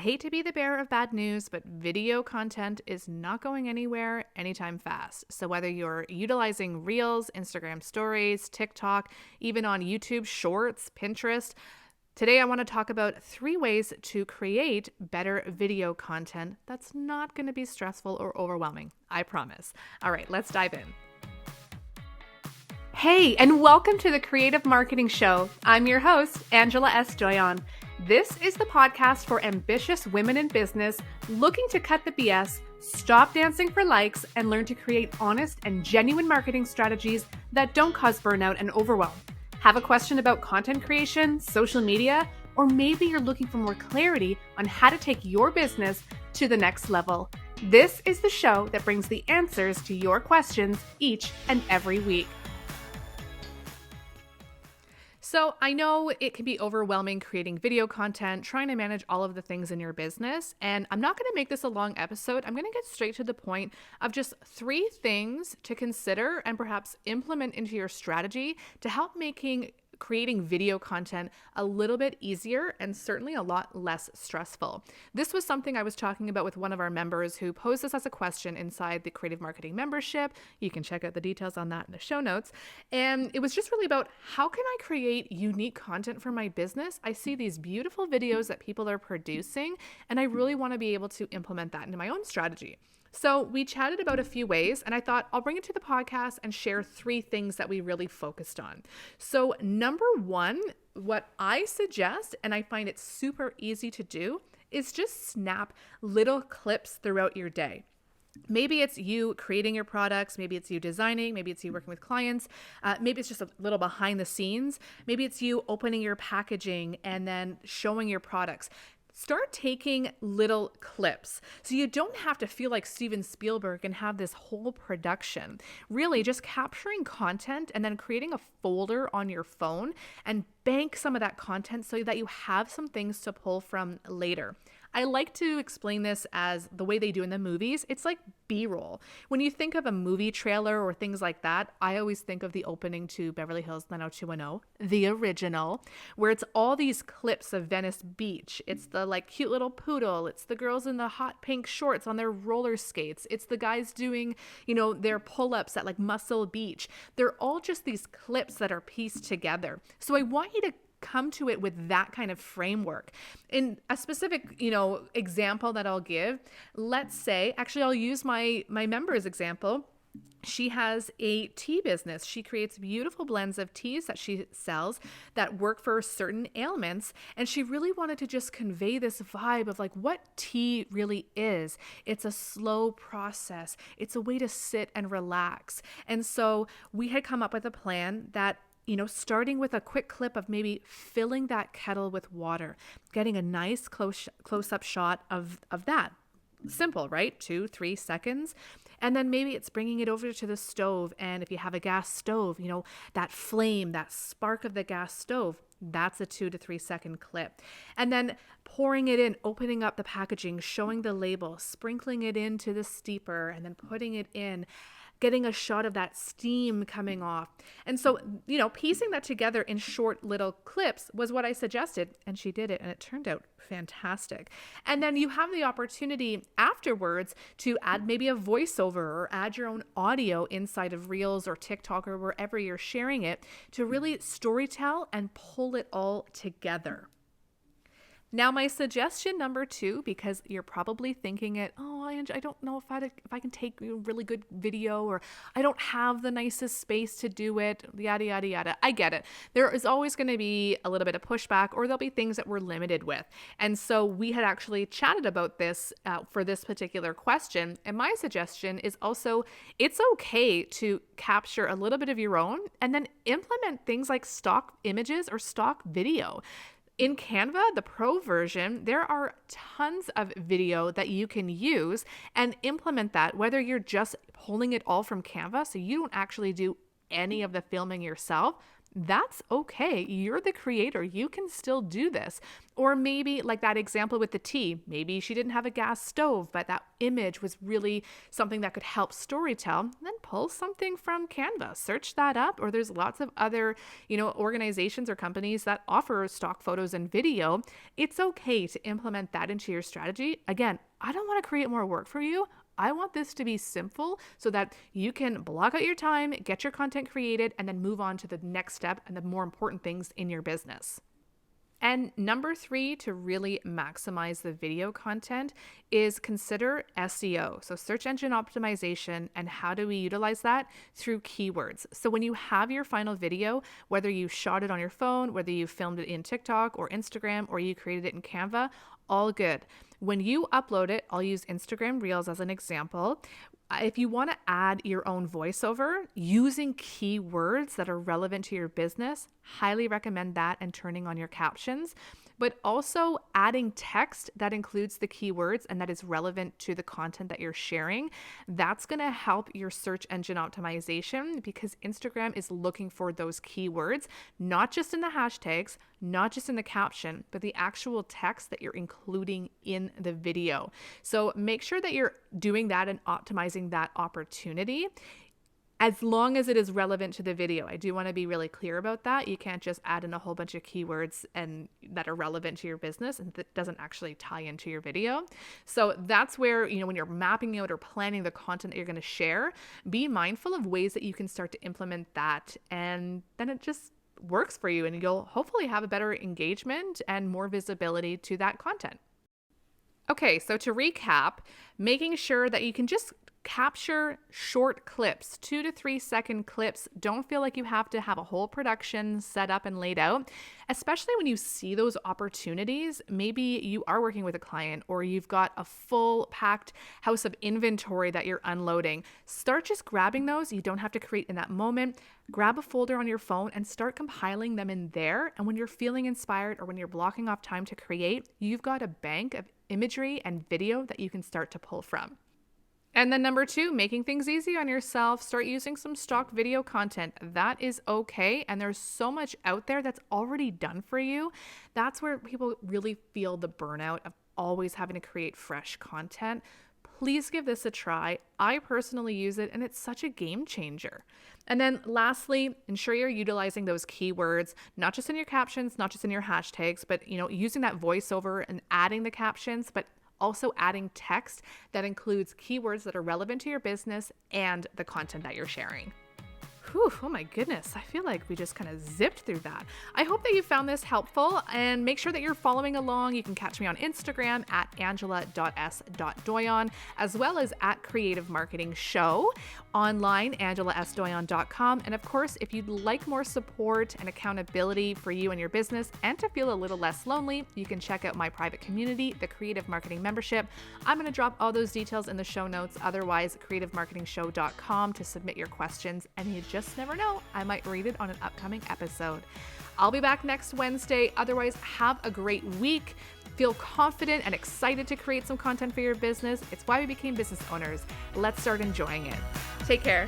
hate to be the bearer of bad news, but video content is not going anywhere anytime fast. So whether you're utilizing Reels, Instagram Stories, TikTok, even on YouTube Shorts, Pinterest, today I want to talk about 3 ways to create better video content that's not going to be stressful or overwhelming. I promise. All right, let's dive in. Hey, and welcome to the Creative Marketing Show. I'm your host, Angela S. Doyon. This is the podcast for ambitious women in business looking to cut the BS, stop dancing for likes, and learn to create honest and genuine marketing strategies that don't cause burnout and overwhelm. Have a question about content creation, social media, or maybe you're looking for more clarity on how to take your business to the next level. This is the show that brings the answers to your questions each and every week. So I know it can be overwhelming creating video content, trying to manage all of the things in your business. And I'm not going to make this a long episode. I'm going to get straight to the point of just 3 things to consider and perhaps implement into your strategy to help creating video content a little bit easier and certainly a lot less stressful. This was something I was talking about with one of our members who posed this as a question inside the Creative Marketing membership. You can check out the details on that in the show notes. And it was just really about how can I create unique content for my business? I see these beautiful videos that people are producing, and I really want to be able to implement that into my own strategy. So we chatted about a few ways, and I thought I'll bring it to the podcast and share 3 things that we really focused on. So number 1, what I suggest, and I find it super easy to do, is just snap little clips throughout your day. Maybe it's you creating your products, maybe it's you designing, maybe it's you working with clients, maybe it's just a little behind the scenes, maybe it's you opening your packaging and then showing your products. Start taking little clips so you don't have to feel like Steven Spielberg and have this whole production. Really just capturing content and then creating a folder on your phone and bank some of that content so that you have some things to pull from later. I like to explain this as the way they do in the movies. It's like B-roll. When you think of a movie trailer or things like that, I always think of the opening to Beverly Hills 90210, the original, where it's all these clips of Venice Beach. It's the cute little poodle. It's the girls in the hot pink shorts on their roller skates. It's the guys doing, their pull-ups at Muscle Beach. They're all just these clips that are pieced together. So I want you to come to it with that kind of framework. In a specific, example that I'll give, let's say, actually I'll use my member's example. She has a tea business. She creates beautiful blends of teas that she sells that work for certain ailments. And she really wanted to just convey this vibe of what tea really is. It's a slow process. It's a way to sit and relax. And so we had come up with a plan that starting with a quick clip of maybe filling that kettle with water, getting a nice close-up shot of that. Simple, right? 2-3 seconds. And then maybe it's bringing it over to the stove. And if you have a gas stove, that flame, that spark of the gas stove, that's a 2 to 3 second clip. And then pouring it in, opening up the packaging, showing the label, sprinkling it into the steeper, and then putting it in, getting a shot of that steam coming off. And so, piecing that together in short little clips was what I suggested, and she did it, and it turned out fantastic. And then you have the opportunity afterwards to add maybe a voiceover or add your own audio inside of Reels or TikTok or wherever you're sharing it to really storytell and pull it all together. Now, my suggestion number 2, because you're probably thinking it, I don't know if I can take a really good video, or I don't have the nicest space to do it, yada, yada, yada. I get it. There is always going to be a little bit of pushback, or there'll be things that we're limited with. And so we had actually chatted about this for this particular question. And my suggestion is also, it's okay to capture a little bit of your own and then implement things like stock images or stock video. In Canva, the pro version, there are tons of video that you can use and implement that, whether you're just pulling it all from Canva, so you don't actually do any of the filming yourself. That's okay. You're the creator. You can still do this. Or maybe, like that example with the tea, maybe she didn't have a gas stove, but that image was really something that could help storytell. Then pull something from Canva, search that up. Or there's lots of other, organizations or companies that offer stock photos and video. It's okay to implement that into your strategy. Again, I don't want to create more work for you. I want this to be simple so that you can block out your time, get your content created, and then move on to the next step and the more important things in your business. And number 3, to really maximize the video content, is consider SEO. So search engine optimization. And how do we utilize that? Through keywords. So when you have your final video, whether you shot it on your phone, whether you filmed it in TikTok or Instagram, or you created it in Canva, all good. When you upload it, I'll use Instagram Reels as an example. If you want to add your own voiceover using keywords that are relevant to your business, highly recommend that and turning on your captions. But also adding text that includes the keywords and that is relevant to the content that you're sharing. That's going to help your search engine optimization because Instagram is looking for those keywords, not just in the hashtags, not just in the caption, but the actual text that you're including in the video. So make sure that you're doing that and optimizing that opportunity, as long as it is relevant to the video. I do want to be really clear about that. You can't just add in a whole bunch of keywords and that are relevant to your business and that doesn't actually tie into your video. So that's where, when you're mapping out or planning the content that you're going to share, be mindful of ways that you can start to implement that. And then it just works for you and you'll hopefully have a better engagement and more visibility to that content. Okay, so to recap, making sure that you can just capture short clips, 2 to 3 second clips. Don't feel like you have to have a whole production set up and laid out, especially when you see those opportunities. Maybe you are working with a client or you've got a full packed house of inventory that you're unloading. Start just grabbing those. You don't have to create in that moment. Grab a folder on your phone and start compiling them in there. And when you're feeling inspired or when you're blocking off time to create, you've got a bank of imagery and video that you can start to pull from. And then number 2, making things easy on yourself. Start using some stock video content. That is okay. And there's so much out there that's already done for you. That's where people really feel the burnout of always having to create fresh content. Please give this a try. I personally use it and it's such a game changer. And then lastly, ensure you're utilizing those keywords, not just in your captions, not just in your hashtags, but using that voiceover and adding the captions, but also adding text that includes keywords that are relevant to your business and the content that you're sharing. Whew, oh my goodness, I feel like we just kind of zipped through that. I hope that you found this helpful and make sure that you're following along. You can catch me on Instagram at angela.s.doyon, as well as at Creative Marketing Show, online, angelasdoyon.com. And of course, if you'd like more support and accountability for you and your business and to feel a little less lonely, you can check out my private community, the Creative Marketing Membership. I'm going to drop all those details in the show notes. Otherwise, creativemarketingshow.com to submit your questions. And you just never know, I might read it on an upcoming episode. I'll be back next Wednesday. Otherwise, have a great week. Feel confident and excited to create some content for your business. It's why we became business owners. Let's start enjoying it. Take care.